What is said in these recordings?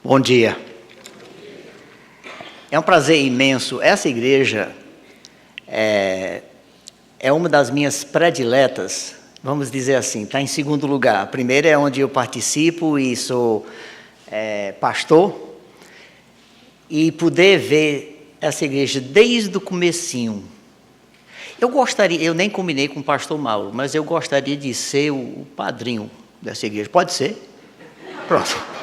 Bom dia. É um prazer imenso. Essa igreja é uma das minhas prediletas, vamos dizer assim, está em segundo lugar. A primeira é onde eu participo e sou pastor. E poder ver essa igreja desde o comecinho. Eu nem combinei com o pastor Mauro, mas eu gostaria de ser o padrinho dessa igreja. Pode ser? Pronto.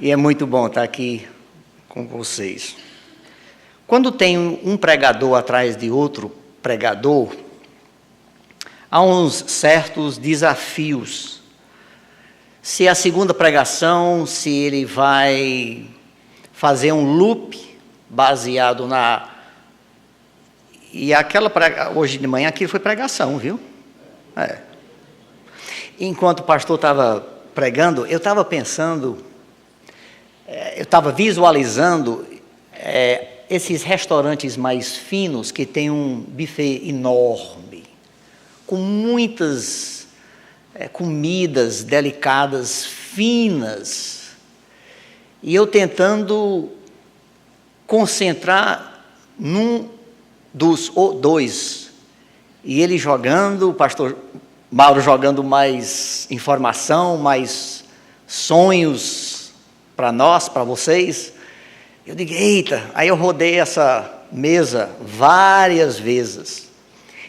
E é muito bom estar aqui com vocês. Quando tem um pregador atrás de outro pregador, há uns certos desafios. Se a segunda pregação, se ele vai fazer um loop baseado na... E hoje de manhã aqui foi pregação, viu? Enquanto o pastor estava pregando, eu estava pensando... Eu estava visualizando esses restaurantes mais finos que tem um buffet enorme, com muitas comidas delicadas, finas, e eu tentando concentrar num dos dois, e ele jogando, o pastor Mauro jogando mais informação, mais sonhos, para nós, para vocês. Eu digo, eita, aí eu rodei essa mesa várias vezes.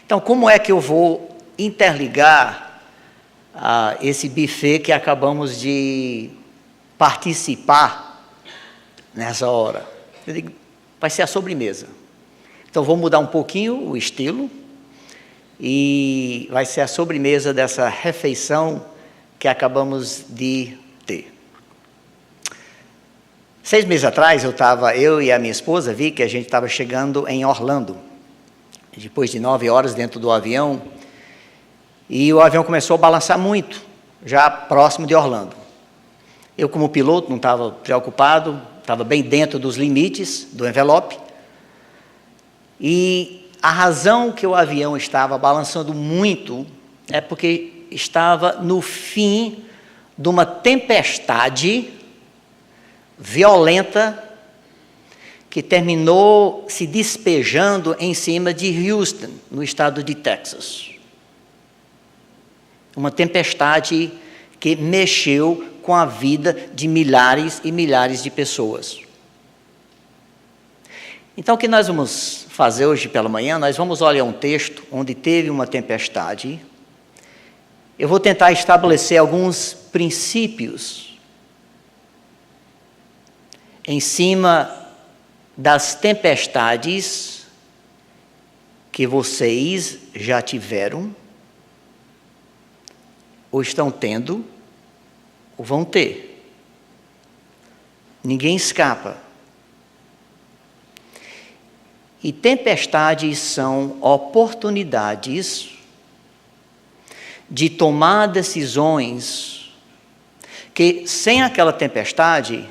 Então, como é que eu vou interligar esse buffet que acabamos de participar nessa hora? Eu digo, vai ser a sobremesa. Então, vou mudar um pouquinho o estilo e vai ser a sobremesa dessa refeição que acabamos de ter. 6 meses atrás, eu e a minha esposa, vi que a gente estava chegando em Orlando, depois de 9 horas dentro do avião, e o avião começou a balançar muito, já próximo de Orlando. Eu, como piloto, não estava preocupado, estava bem dentro dos limites do envelope, e a razão que o avião estava balançando muito é porque estava no fim de uma tempestade violenta que terminou se despejando em cima de Houston, no estado de Texas. Uma tempestade que mexeu com a vida de milhares e milhares de pessoas. Então, o que nós vamos fazer hoje pela manhã? Nós vamos olhar um texto onde teve uma tempestade. Eu vou tentar estabelecer alguns princípios em cima das tempestades que vocês já tiveram, ou estão tendo, ou vão ter. Ninguém escapa. E tempestades são oportunidades de tomar decisões que, sem aquela tempestade,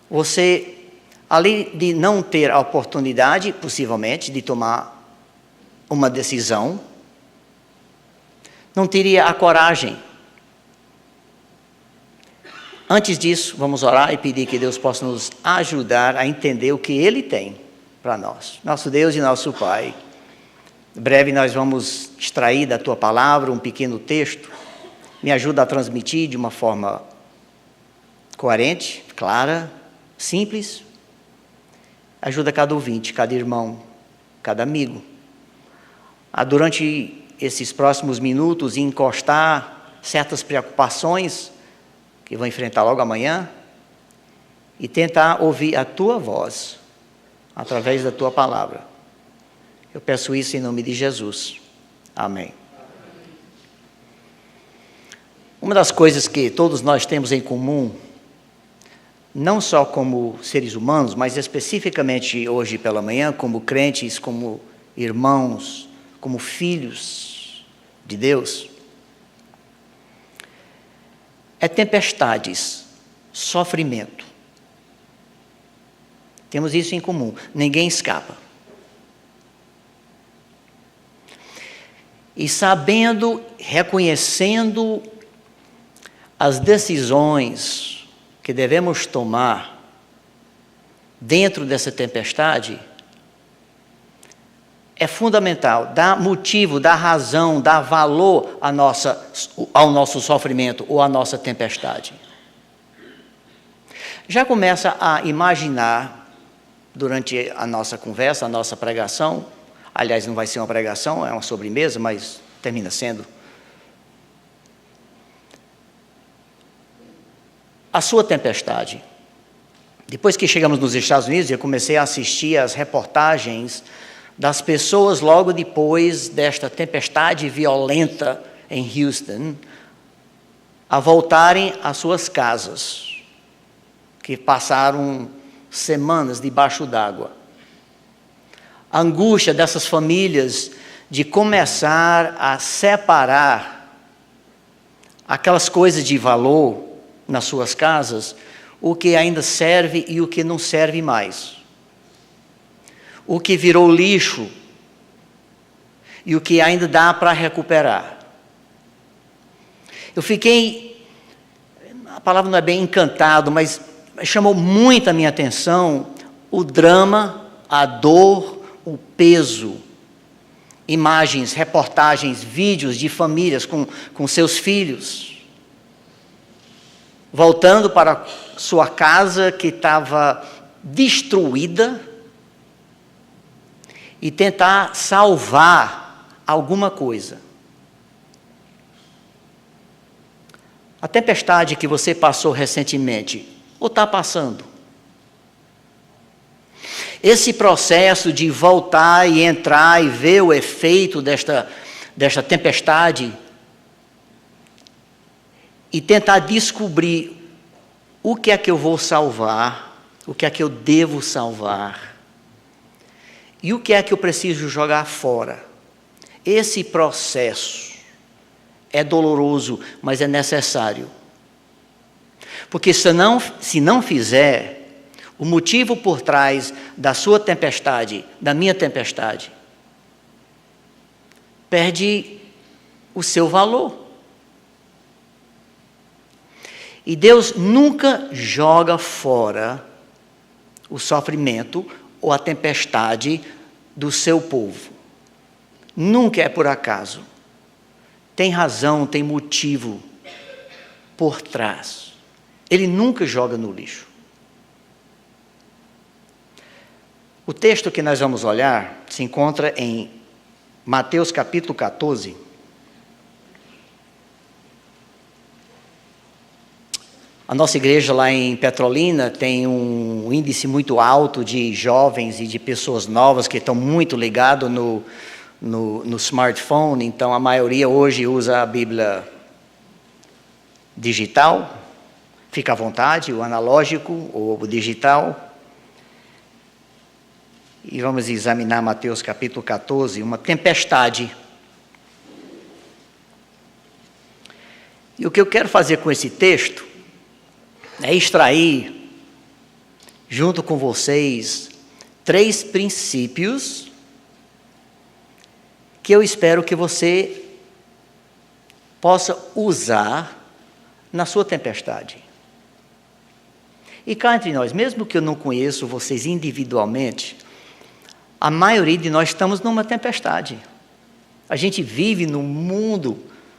você, além de não ter a oportunidade, possivelmente, de tomar uma decisão, não teria a coragem. Antes disso, vamos orar e pedir que Deus possa nos ajudar a entender o que Ele tem para nós. Nosso Deus e nosso Pai, em breve nós vamos extrair da Tua Palavra um pequeno texto. Me ajuda a transmitir de uma forma coerente, clara, simples. Ajuda cada ouvinte, cada irmão, cada amigo a, durante esses próximos minutos, encostar certas preocupações que vão enfrentar logo amanhã e tentar ouvir a Tua voz através da Tua Palavra. Eu peço isso em nome de Jesus. Amém. Uma das coisas que todos nós temos em comum, não só como seres humanos, mas especificamente hoje pela manhã, como crentes, como irmãos, como filhos de Deus, é tempestades, sofrimento. Temos isso em comum, ninguém escapa. E sabendo, reconhecendo as decisões que devemos tomar dentro dessa tempestade é fundamental, dá motivo, dá razão, dá valor ao nosso sofrimento ou à nossa tempestade. Já começa a imaginar, durante a nossa conversa, a nossa pregação, aliás, não vai ser uma pregação, é uma sobremesa, mas termina sendo. A sua tempestade. Depois que chegamos nos Estados Unidos, eu comecei a assistir às reportagens das pessoas logo depois desta tempestade violenta em Houston, a voltarem às suas casas, que passaram semanas debaixo d'água. A angústia dessas famílias de começar a separar aquelas coisas de valor nas suas casas, o que ainda serve e o que não serve mais. O que virou lixo e o que ainda dá para recuperar. Eu fiquei, a palavra não é bem encantado, mas chamou muito a minha atenção o drama, a dor, o peso. Imagens, reportagens, vídeos de famílias com seus filhos, voltando para sua casa que estava destruída e tentar salvar alguma coisa. A tempestade que você passou recentemente, ou está passando? Esse processo de voltar e entrar e ver o efeito desta tempestade e tentar descobrir o que é que eu vou salvar, o que é que eu devo salvar e o que é que eu preciso jogar fora. Esse processo é doloroso, mas é necessário. Porque se não fizer, o motivo por trás da sua tempestade, da minha tempestade, perde o seu valor. E Deus nunca joga fora o sofrimento ou a tempestade do seu povo. Nunca é por acaso. Tem razão, tem motivo por trás. Ele nunca joga no lixo. O texto que nós vamos olhar se encontra em Mateus capítulo 14. A nossa igreja lá em Petrolina tem um índice muito alto de jovens e de pessoas novas que estão muito ligados no smartphone, então a maioria hoje usa a Bíblia digital. Fica à vontade, o analógico ou o digital. E vamos examinar Mateus capítulo 14, uma tempestade. E o que eu quero fazer com esse texto é extrair, junto com vocês, 3 princípios que eu espero que você possa usar na sua tempestade. E cá entre nós, mesmo que eu não conheça vocês individualmente, a maioria de nós estamos numa tempestade. A gente vive num mundo,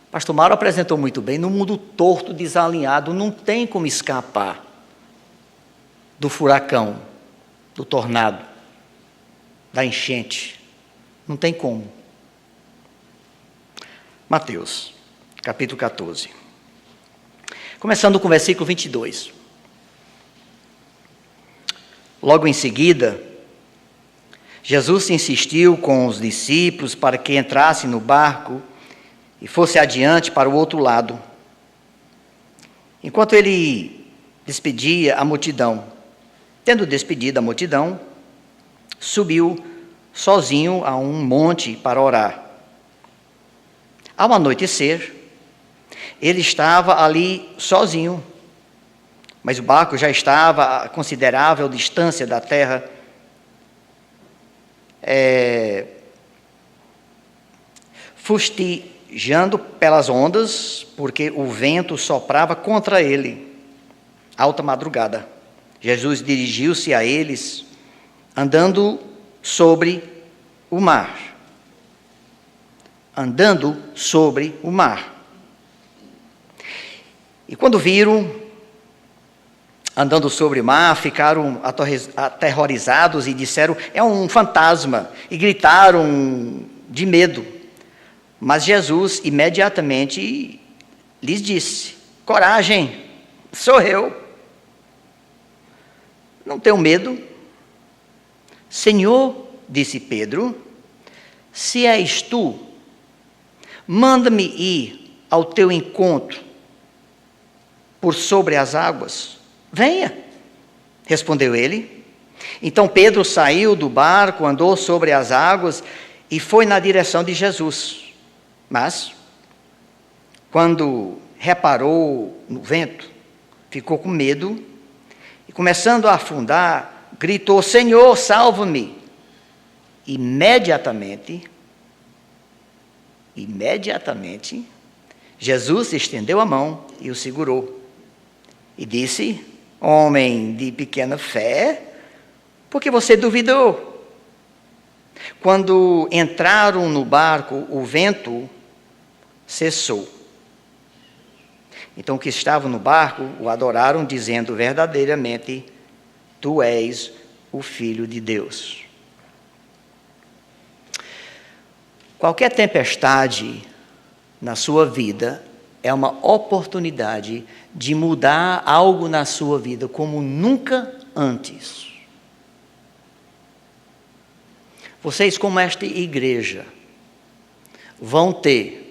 pastor Mauro apresentou muito bem, num mundo torto, desalinhado, não tem como escapar do furacão, do tornado, da enchente. Não tem como. Mateus, capítulo 14. Começando com o versículo 22. Logo em seguida, Jesus insistiu com os discípulos para que entrassem no barco e fosse adiante para o outro lado. Enquanto ele despedia a multidão, tendo despedido a multidão, subiu sozinho a um monte para orar. Ao anoitecer, ele estava ali sozinho, mas o barco já estava a considerável distância da terra. rastejando pelas ondas, porque o vento soprava contra ele, alta madrugada. Jesus dirigiu-se a eles, andando sobre o mar. Andando sobre o mar. E quando viram, andando sobre o mar, ficaram aterrorizados e disseram, é um fantasma, e gritaram de medo. Mas Jesus imediatamente lhes disse, coragem, sou eu. Não tenham medo. Senhor, disse Pedro, se és tu, manda-me ir ao teu encontro por sobre as águas. Venha, respondeu ele. Então Pedro saiu do barco, andou sobre as águas e foi na direção de Jesus. Mas, quando reparou no vento, ficou com medo e, começando a afundar, gritou, Senhor, salva-me. Imediatamente, Jesus estendeu a mão e o segurou. E disse, homem de pequena fé, por que você duvidou? Quando entraram no barco, o vento cessou. Então, os que estavam no barco o adoraram, dizendo, verdadeiramente, tu és o Filho de Deus. Qualquer tempestade na sua vida é uma oportunidade de mudar algo na sua vida como nunca antes. Vocês, como esta igreja, vão ter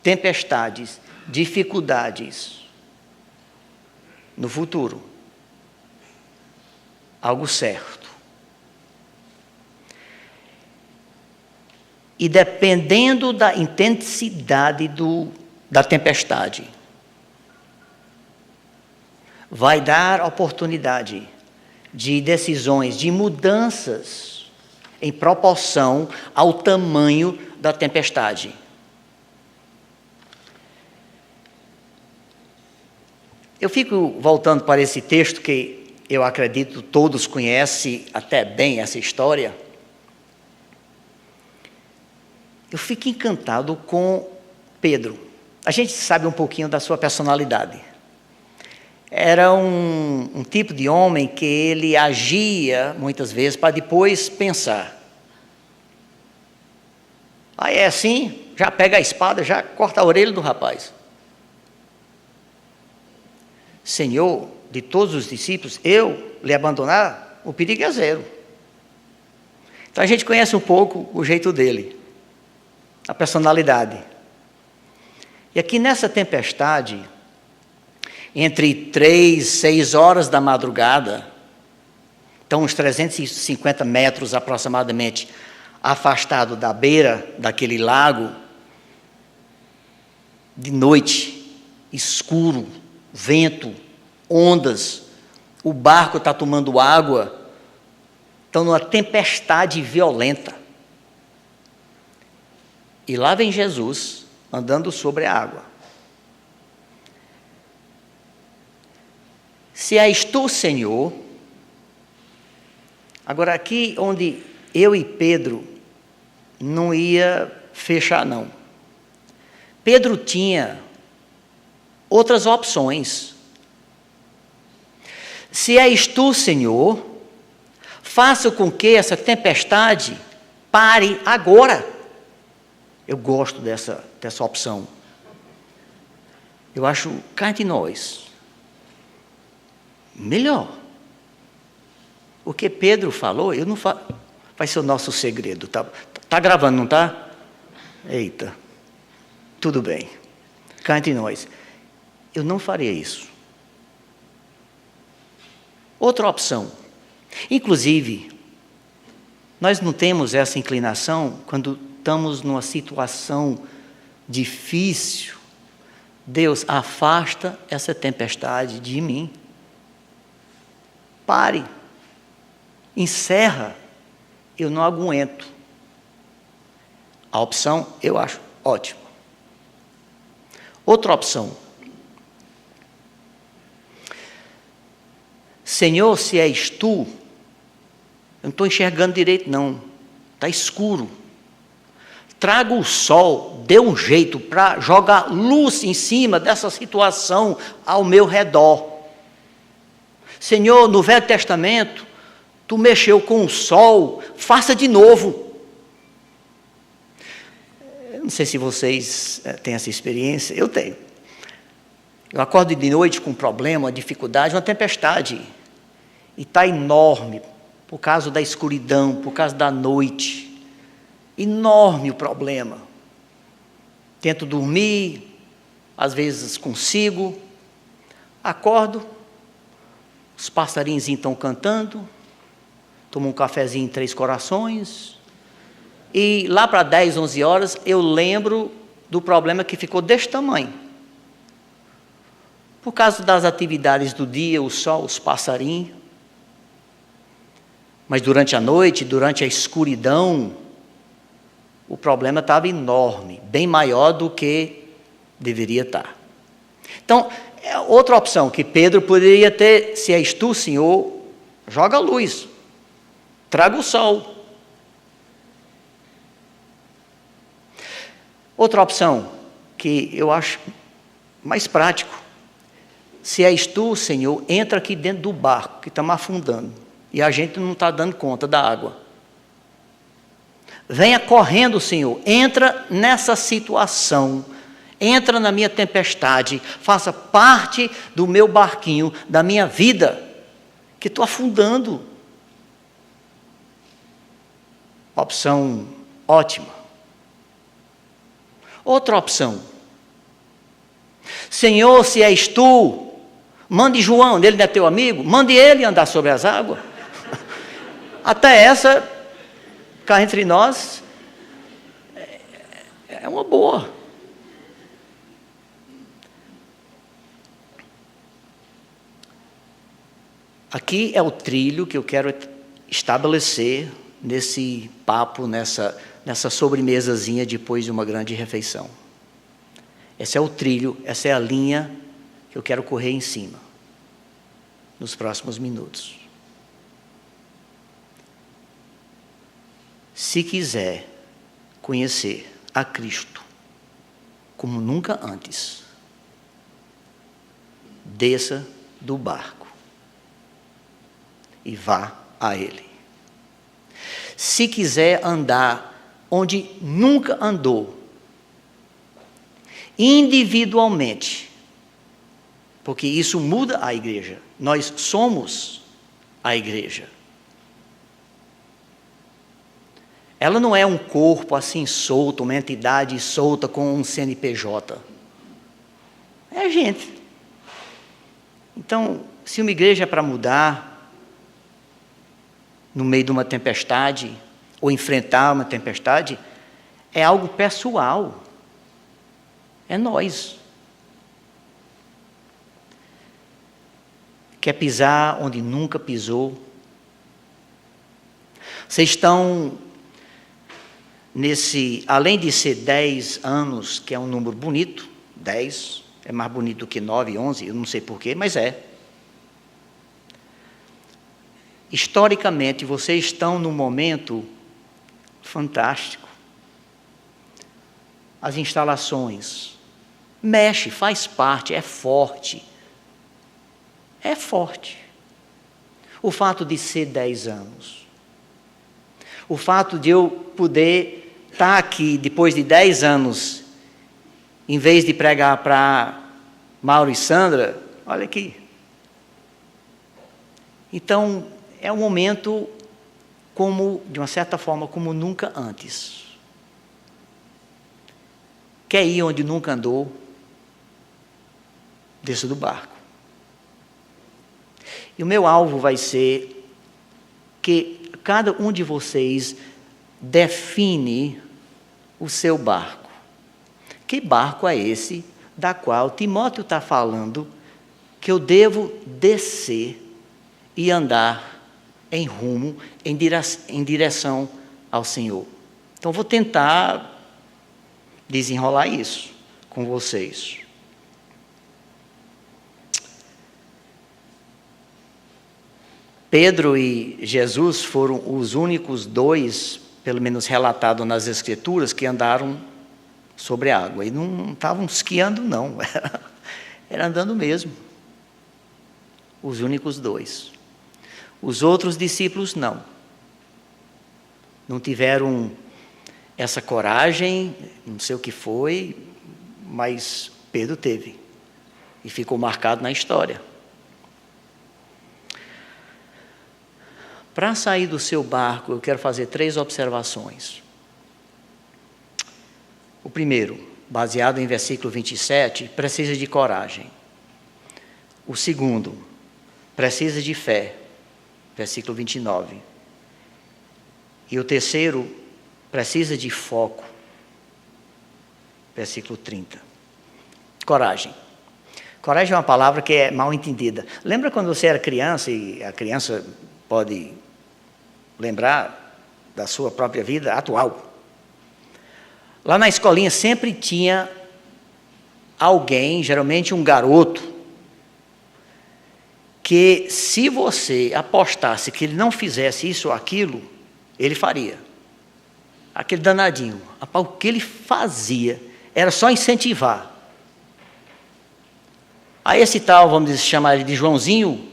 tempestades, dificuldades no futuro. Algo certo. E dependendo da intensidade da tempestade, vai dar oportunidade de decisões, de mudanças em proporção ao tamanho da tempestade. Eu fico voltando para esse texto que eu acredito todos conhecem até bem essa história. Eu fico encantado com Pedro. A gente sabe um pouquinho da sua personalidade. Era um tipo de homem que ele agia muitas vezes para depois pensar. Aí é assim, já pega a espada, já corta a orelha do rapaz. Senhor, de todos os discípulos, eu lhe abandonar, o perigo é zero. Então a gente conhece um pouco o jeito dele. A personalidade. E aqui nessa tempestade, entre 3 e 6 horas da madrugada, então uns 350 metros aproximadamente, afastado da beira daquele lago, de noite, escuro, vento, ondas, o barco está tomando água, estão numa tempestade violenta. E lá vem Jesus, andando sobre a água. Se és tu, Senhor, agora aqui onde eu e Pedro não ia fechar não. Pedro tinha outras opções. Se és tu, Senhor, faça com que essa tempestade pare agora. Eu gosto dessa opção. Eu acho cá entre nós melhor. O que Pedro falou, eu não falo. Vai ser o nosso segredo. Tá gravando, não tá? Eita. Tudo bem. Cá entre nós. Eu não faria isso. Outra opção. Inclusive, nós não temos essa inclinação quando estamos numa situação difícil. Deus, afasta essa tempestade de mim. Pare. Encerra. Eu não aguento. A opção, eu acho Ótimo. Outra opção. Senhor, se és tu, eu não estou enxergando direito não, está escuro. Traga o sol, dê um jeito para jogar luz em cima dessa situação ao meu redor. Senhor, no Velho Testamento, tu mexeu com o sol, faça de novo. Eu não sei se vocês têm essa experiência, eu tenho. Eu acordo de noite com um problema, uma dificuldade, uma tempestade. E está enorme, por causa da escuridão, por causa da noite. Enorme o problema. Tento dormir, às vezes consigo. Acordo, os passarinhos estão cantando, tomo um cafezinho em Três Corações. E lá para 10, 11 horas, eu lembro do problema que ficou deste tamanho. Por causa das atividades do dia, o sol, os passarinhos. Mas durante a noite, durante a escuridão, o problema estava enorme, bem maior do que deveria estar. Então, outra opção que Pedro poderia ter, se és tu, Senhor, joga a luz, traga o sol. Outra opção que eu acho mais prático, se és tu, Senhor, entra aqui dentro do barco que estamos afundando. E a gente não está dando conta da água. Venha correndo, Senhor, entra nessa situação, entra na minha tempestade, faça parte do meu barquinho, da minha vida, que estou afundando. Opção ótima. Outra opção. Senhor, se és tu, mande João, ele não é teu amigo, mande ele andar sobre as águas. Até essa, cá entre nós, é uma boa. Aqui é o trilho que eu quero estabelecer nesse papo, nessa sobremesazinha depois de uma grande refeição. Esse é o trilho, essa é a linha que eu quero correr em cima, nos próximos minutos. Se quiser conhecer a Cristo como nunca antes, desça do barco e vá a Ele. Se quiser andar onde nunca andou, individualmente, porque isso muda a igreja, nós somos a igreja. Ela não é um corpo assim solto, uma entidade solta com um CNPJ. É gente. Então, se uma igreja é para mudar, no meio de uma tempestade, ou enfrentar uma tempestade, é algo pessoal. É nós. Quer pisar onde nunca pisou? Vocês estão além de ser 10 anos, que é um número bonito, 10 é mais bonito do que 9, 11, eu não sei porquê, mas é. Historicamente, vocês estão num momento fantástico. As instalações, mexe, faz parte, é forte. É forte. O fato de ser 10 anos. O fato de eu poder estar aqui depois de 10 anos, em vez de pregar para Mauro e Sandra, olha aqui. Então, é um momento como, de uma certa forma, como nunca antes. Quer ir onde nunca andou? Desça do barco. E o meu alvo vai ser que cada um de vocês define o seu barco. Que barco é esse da qual Timóteo está falando que eu devo descer e andar em rumo, em direção ao Senhor? Então, vou tentar desenrolar isso com vocês. Pedro e Jesus foram os únicos dois, pelo menos relatados nas Escrituras, que andaram sobre a água. E não estavam esquiando, não. Era andando mesmo. Os únicos dois. Os outros discípulos, não. Não tiveram essa coragem, não sei o que foi, mas Pedro teve. E ficou marcado na história. Para sair do seu barco, eu quero fazer 3 observações. O primeiro, baseado em versículo 27, precisa de coragem. O segundo, precisa de fé, versículo 29. E o terceiro, precisa de foco, versículo 30. Coragem. Coragem é uma palavra que é mal entendida. Lembra quando você era criança, e a criança pode lembrar da sua própria vida atual? Lá na escolinha sempre tinha alguém, geralmente um garoto, que se você apostasse que ele não fizesse isso ou aquilo, ele faria. Aquele danadinho. O que ele fazia era só incentivar. Aí esse tal, vamos chamar ele de Joãozinho,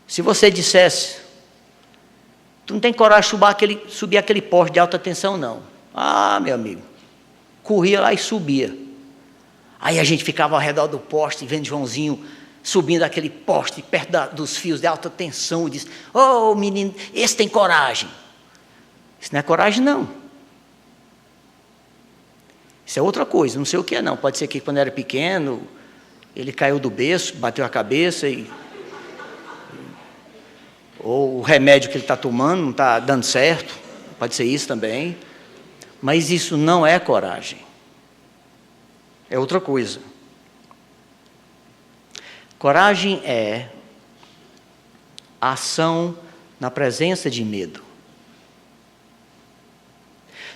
se você dissesse, tu não tem coragem de subir aquele poste de alta tensão, não. Ah, meu amigo, corria lá e subia. Aí a gente ficava ao redor do poste, vendo Joãozinho subindo aquele poste, perto dos fios de alta tensão, e disse, ô menino, esse tem coragem. Isso não é coragem, não. Isso é outra coisa, não sei o que é, não. Pode ser que quando era pequeno, ele caiu do berço, bateu a cabeça ou o remédio que ele está tomando não está dando certo, pode ser isso também, mas isso não é coragem, é outra coisa. Coragem é ação na presença de medo.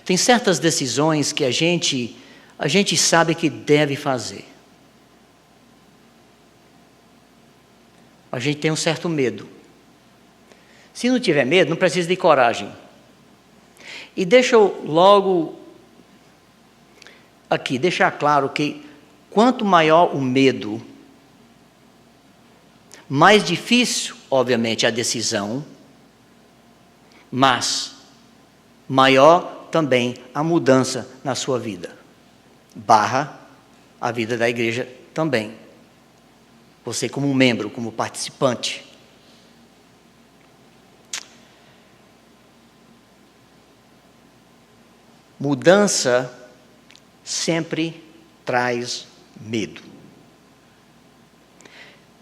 Tem certas decisões que a gente sabe que deve fazer. A gente tem um certo medo. Se não tiver medo, não precisa de coragem. E deixa eu logo aqui deixar claro que quanto maior o medo, mais difícil, obviamente, a decisão, mas maior também a mudança na sua vida. A vida da igreja também. Você como membro, como participante. Mudança sempre traz medo.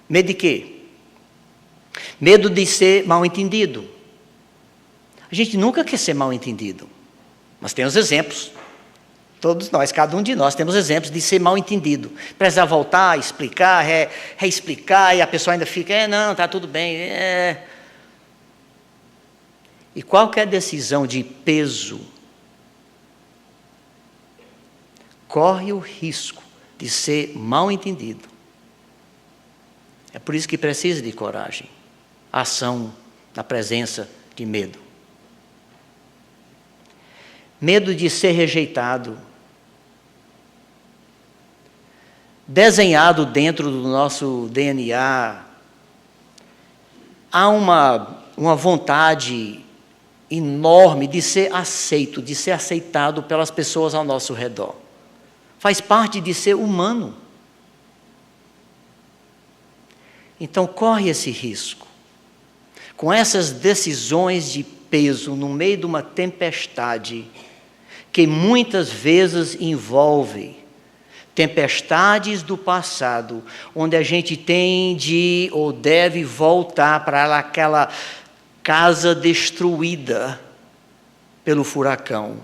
Medo de quê? Medo de ser mal entendido. A gente nunca quer ser mal entendido, mas tem os exemplos. Todos nós, cada um de nós, temos exemplos de ser mal entendido. Precisa voltar, explicar, reexplicar, e a pessoa ainda fica, não, está tudo bem. E qualquer decisão de peso corre o risco de ser mal entendido. É por isso que precisa de coragem, ação na presença de medo. Medo de ser rejeitado. Desenhado dentro do nosso DNA, há uma vontade enorme de ser aceito, de ser aceitado pelas pessoas ao nosso redor. Faz parte de ser humano. Então, corre esse risco. Com essas decisões de peso no meio de uma tempestade, que muitas vezes envolve tempestades do passado, onde a gente tem de ou deve voltar para aquela casa destruída pelo furacão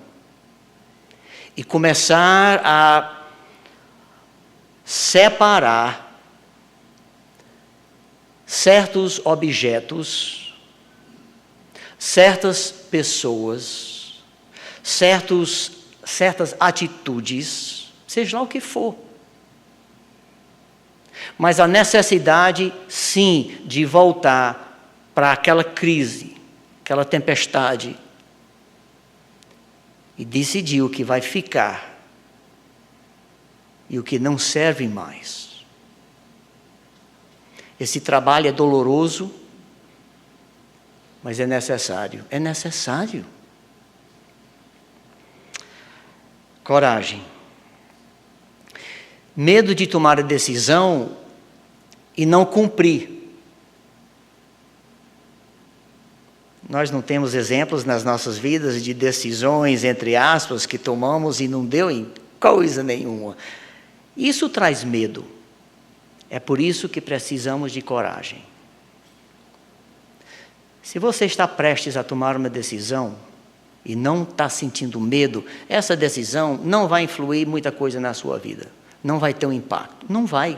e começar a separar certos objetos, certas pessoas, certos certas atitudes, seja lá o que for. Mas a necessidade, sim, de voltar para aquela crise, aquela tempestade, e decidir o que vai ficar e o que não serve mais. Esse trabalho é doloroso, mas é necessário. É necessário. Coragem. Medo de tomar a decisão e não cumprir. Nós não temos exemplos nas nossas vidas de decisões, entre aspas, que tomamos e não deu em coisa nenhuma. Isso traz medo. É por isso que precisamos de coragem. Se você está prestes a tomar uma decisão e não está sentindo medo, essa decisão não vai influir muita coisa na sua vida. Não vai ter um impacto. Não vai.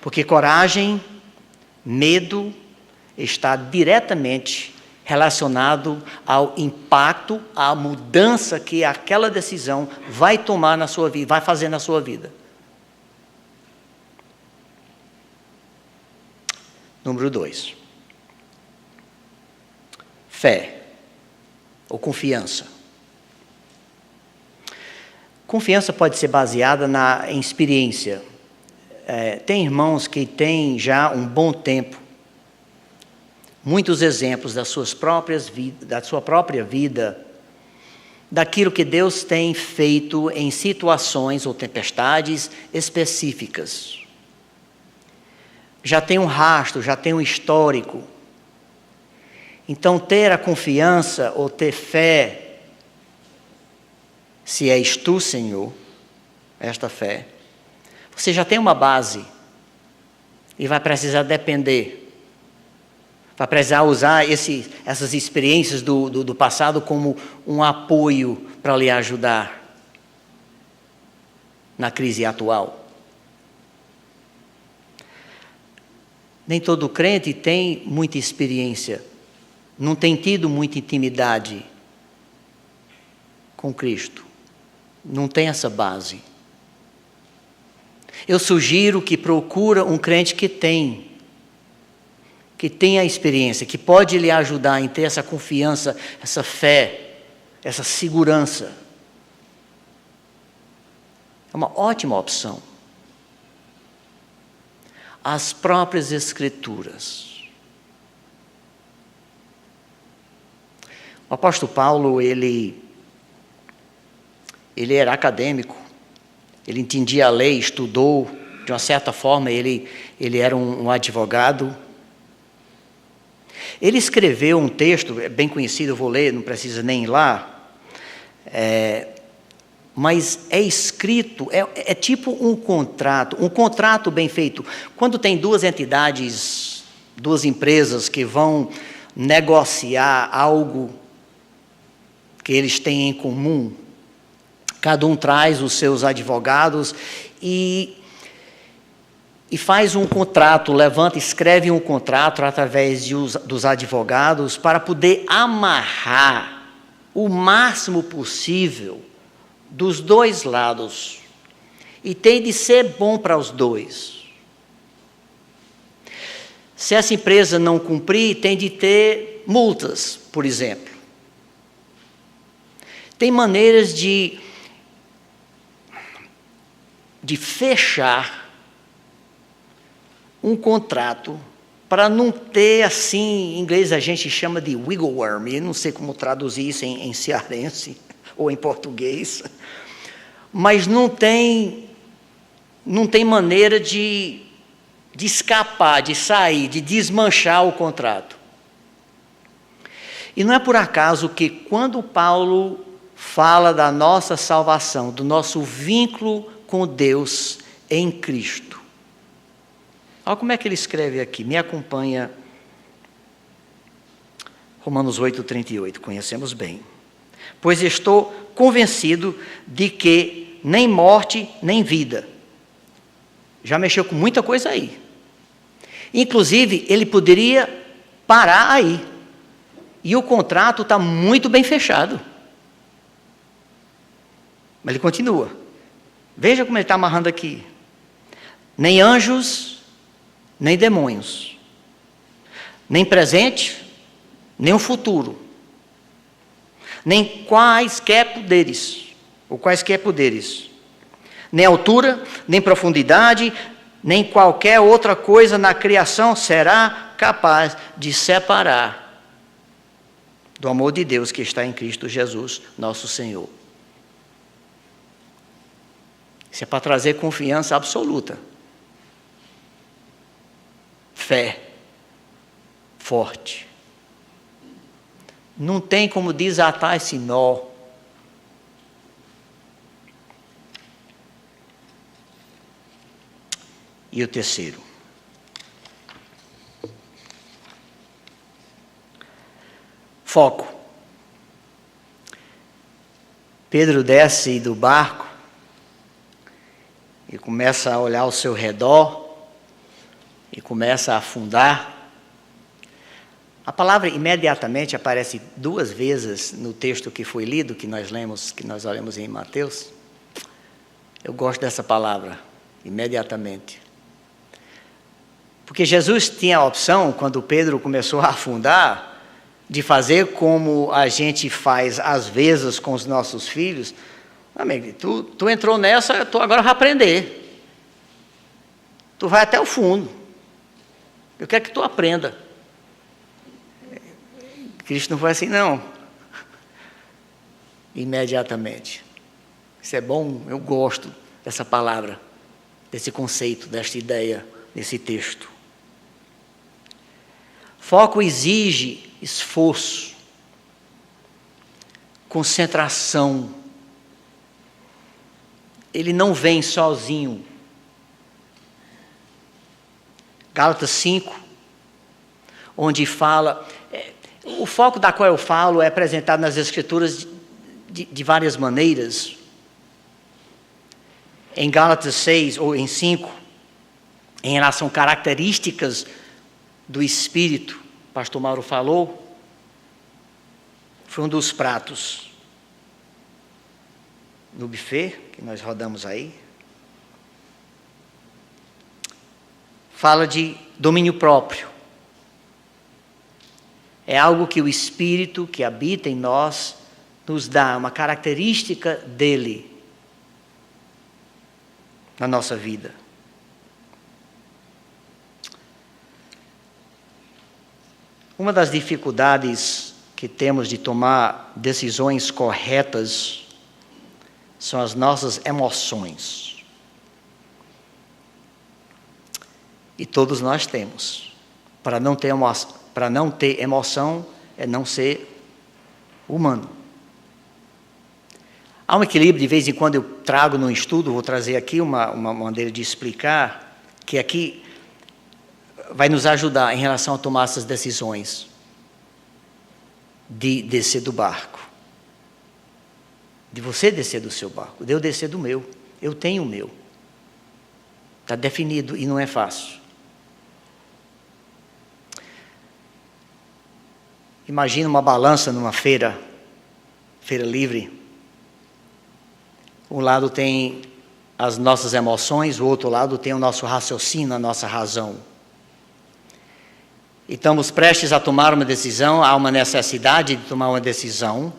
Porque coragem, medo, está diretamente relacionado ao impacto, à mudança que aquela decisão vai tomar na sua vida, vai fazer na sua vida. Número 2. Fé ou confiança. Confiança pode ser baseada em experiência. Tem irmãos que têm já um bom tempo, muitos exemplos da sua própria vida, daquilo que Deus tem feito em situações ou tempestades específicas. Já tem um rastro, já tem um histórico. Então, ter a confiança ou ter fé, se és tu, Senhor, esta fé, você já tem uma base e vai precisar depender. Vai precisar usar essas experiências do passado como um apoio para lhe ajudar na crise atual. Nem todo crente tem muita experiência, não tem tido muita intimidade com Cristo, não tem essa base. Eu sugiro que procure um crente que tem a experiência, que pode lhe ajudar em ter essa confiança, essa fé, essa segurança. É uma ótima opção. As próprias Escrituras. O apóstolo Paulo, ele era acadêmico, ele entendia a lei, estudou, de uma certa forma ele era um advogado. Ele escreveu um texto, bem conhecido, eu vou ler, não precisa nem ir lá, mas é escrito, é tipo um contrato bem feito. Quando tem duas entidades, duas empresas que vão negociar algo que eles têm em comum, cada um traz os seus advogados e faz um contrato, escreve um contrato através dos advogados para poder amarrar o máximo possível dos dois lados. E tem de ser bom para os dois. Se essa empresa não cumprir, tem de ter multas, por exemplo. Tem maneiras de fechar um contrato para não ter, assim, em inglês a gente chama de wiggle worm, eu não sei como traduzir isso em cearense ou em português, mas não tem maneira de escapar, de sair, de desmanchar o contrato. E não é por acaso que quando Paulo fala da nossa salvação, do nosso vínculo com Deus em Cristo, olha como é que ele escreve aqui, me acompanha, Romanos 8:38, conhecemos bem. Pois estou convencido de que nem morte, nem vida. Já mexeu com muita coisa aí. Inclusive, ele poderia parar aí. E o contrato está muito bem fechado. Mas ele continua. Veja como ele está amarrando aqui. Nem anjos, nem demônios. Nem presente, nem o futuro. Nem quaisquer poderes. Ou quaisquer poderes. Nem altura, nem profundidade, nem qualquer outra coisa na criação será capaz de separar do amor de Deus que está em Cristo Jesus, nosso Senhor. Isso é para trazer confiança absoluta. Fé. Forte. Não tem como desatar esse nó. E o terceiro. Foco. Pedro desce do barco e começa a olhar ao seu redor e começa a afundar. A palavra imediatamente aparece 2 vezes no texto que foi lido, que nós olhamos em Mateus. Eu gosto dessa palavra, imediatamente. Porque Jesus tinha a opção, quando Pedro começou a afundar, de fazer como a gente faz às vezes com os nossos filhos. Amigo, tu entrou nessa, tu agora vai aprender. Tu vai até o fundo. Eu quero que tu aprenda. Cristo não foi assim, não. Imediatamente. Isso é bom, eu gosto dessa palavra, desse conceito, desta ideia, desse texto. Foco exige esforço, concentração. Ele não vem sozinho. Gálatas 5, onde fala... O foco da qual eu falo é apresentado nas Escrituras de várias maneiras. Em Gálatas 6, ou em 5, em relação a características do Espírito, o pastor Mauro falou, foi um dos pratos no buffet, que nós rodamos aí. Fala de domínio próprio. É algo que o Espírito que habita em nós nos dá, uma característica dele na nossa vida. Uma das dificuldades que temos de tomar decisões corretas são as nossas emoções. E todos nós temos. Para não ter emoção é não ser humano. Há um equilíbrio, de vez em quando eu trago no estudo, vou trazer aqui uma maneira de explicar, que aqui vai nos ajudar em relação a tomar essas decisões de descer do barco. De você descer do seu barco, de eu descer do meu. Eu tenho o meu. Está definido e não é fácil. Imagina uma balança numa feira livre. Um lado tem as nossas emoções, o outro lado tem o nosso raciocínio, a nossa razão. E estamos prestes a tomar uma decisão, há uma necessidade de tomar uma decisão.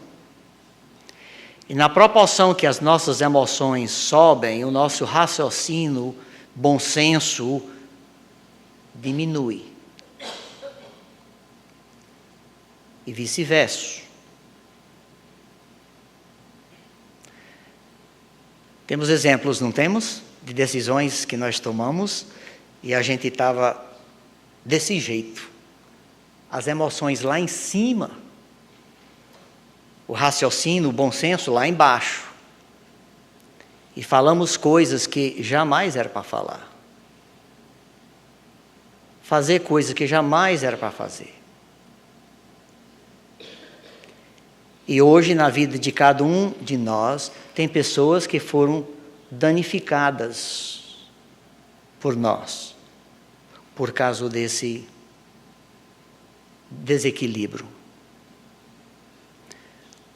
E na proporção que as nossas emoções sobem, o nosso raciocínio, bom senso, diminui. E vice-versa. Temos exemplos, não temos? De decisões que nós tomamos e a gente estava desse jeito. As emoções lá em cima, o raciocínio, o bom senso lá embaixo. E falamos coisas que jamais era para falar. Fazer coisas que jamais era para fazer. E hoje, na vida de cada um de nós, tem pessoas que foram danificadas por nós, por causa desse desequilíbrio.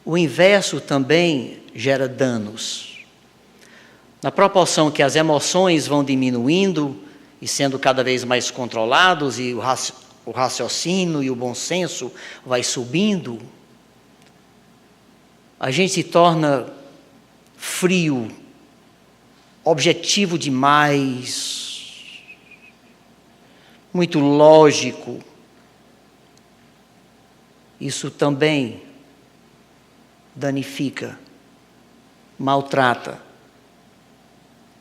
O inverso também gera danos. Na proporção que as emoções vão diminuindo e sendo cada vez mais controlados, e o raciocínio e o bom senso vai subindo, a gente se torna frio, objetivo demais, muito lógico. Isso também danifica, maltrata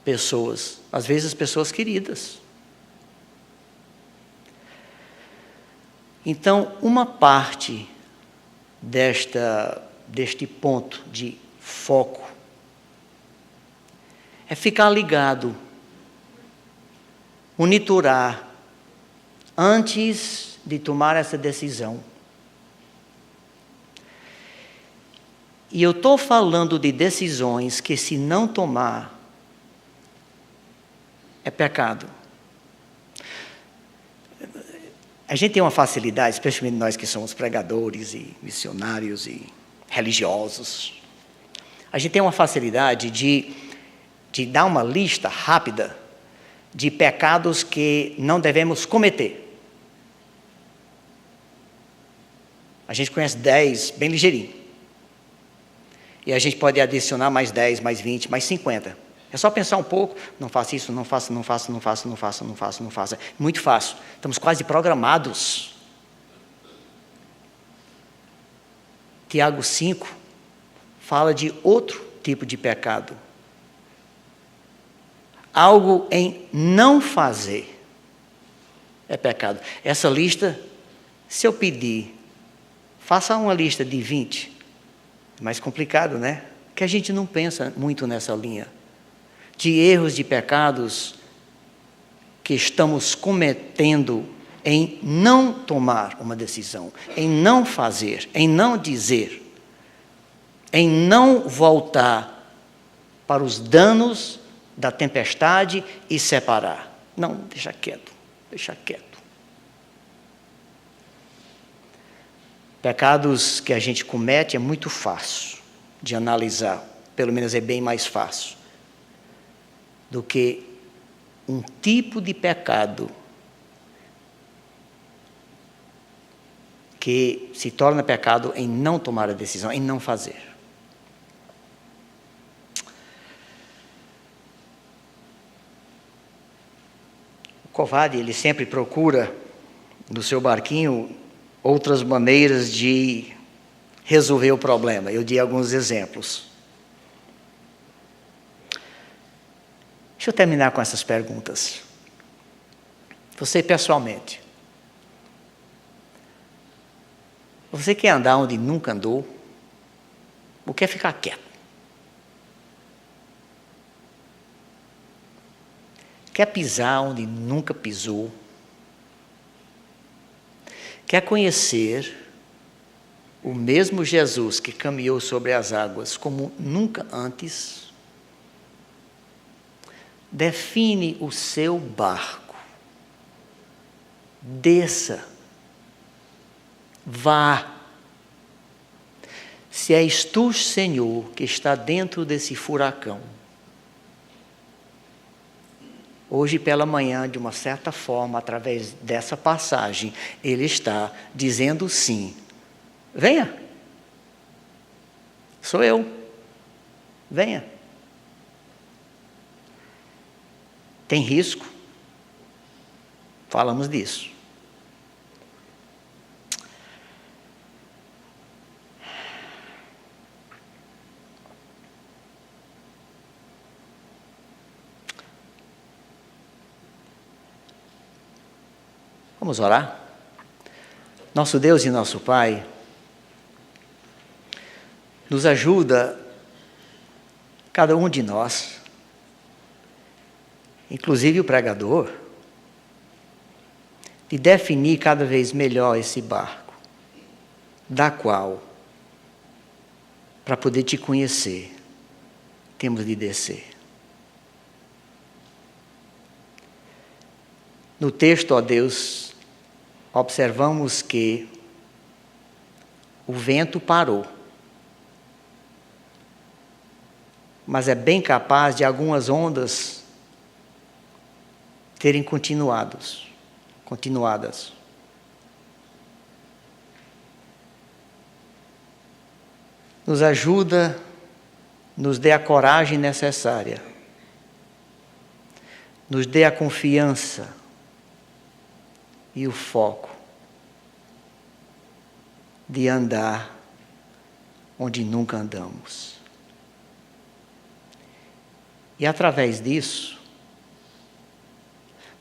pessoas, às vezes pessoas queridas. Então, uma parte deste ponto de foco é ficar ligado, monitorar, antes de tomar essa decisão. E eu estou falando de decisões que, se não tomar, é pecado. A gente tem uma facilidade, especialmente nós que somos pregadores e missionários e religiosos, a gente tem uma facilidade de dar uma lista rápida de pecados que não devemos cometer. A gente conhece 10 bem ligeirinho. E a gente pode adicionar mais 10, mais 20, mais 50. É só pensar um pouco, não faça isso, não faça, não faça, não faça, não faça, não faça, não faça. Muito fácil. Estamos quase programados. Tiago 5 fala de outro tipo de pecado. Algo em não fazer é pecado. Essa lista, se eu pedir, faça uma lista de 20, é mais complicado, né? Que a gente não pensa muito nessa linha. De erros, de pecados que estamos cometendo em não tomar uma decisão, em não fazer, em não dizer, em não voltar para os danos da tempestade e separar. Não, deixa quieto, deixa quieto. Pecados que a gente comete é muito fácil de analisar, pelo menos é bem mais fácil do que um tipo de pecado que se torna pecado em não tomar a decisão, em não fazer. O covarde, ele sempre procura no seu barquinho outras maneiras de resolver o problema. Eu dei alguns exemplos. Deixa eu terminar com essas perguntas. Você pessoalmente, você quer andar onde nunca andou? Ou quer ficar quieto? Quer pisar onde nunca pisou? Quer conhecer o mesmo Jesus que caminhou sobre as águas como nunca antes? Define o seu barco. Desça. Vá. Se és tu, Senhor, que está dentro desse furacão, hoje pela manhã, de uma certa forma, através dessa passagem, Ele está dizendo sim. Venha. Sou eu. Venha. Tem risco? Falamos disso. Vamos orar? Nosso Deus e nosso Pai, nos ajuda, cada um de nós, inclusive o pregador, de definir cada vez melhor esse barco, da qual, para poder te conhecer, temos de descer. No texto, ó Deus, observamos que o vento parou. mas é bem capaz de algumas ondas terem continuadas. Nos ajuda, nos dê a coragem necessária, nos dê a confiança e o foco de andar onde nunca andamos. E através disso,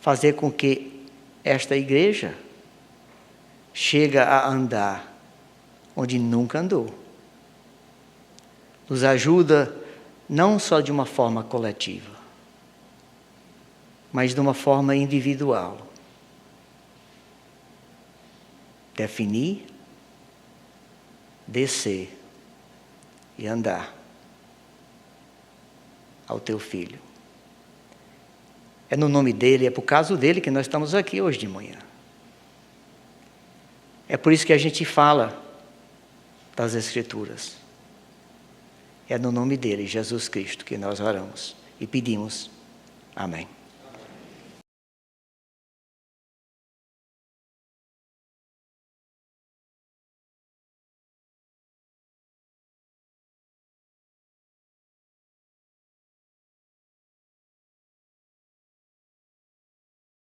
fazer com que esta igreja chegue a andar onde nunca andou. Nos ajuda não só de uma forma coletiva, mas de uma forma individual. Definir, descer e andar ao teu filho. É no nome dele, é por causa dele que nós estamos aqui hoje de manhã. É por isso que a gente fala das Escrituras. É no nome dele, Jesus Cristo, que nós oramos e pedimos. Amém.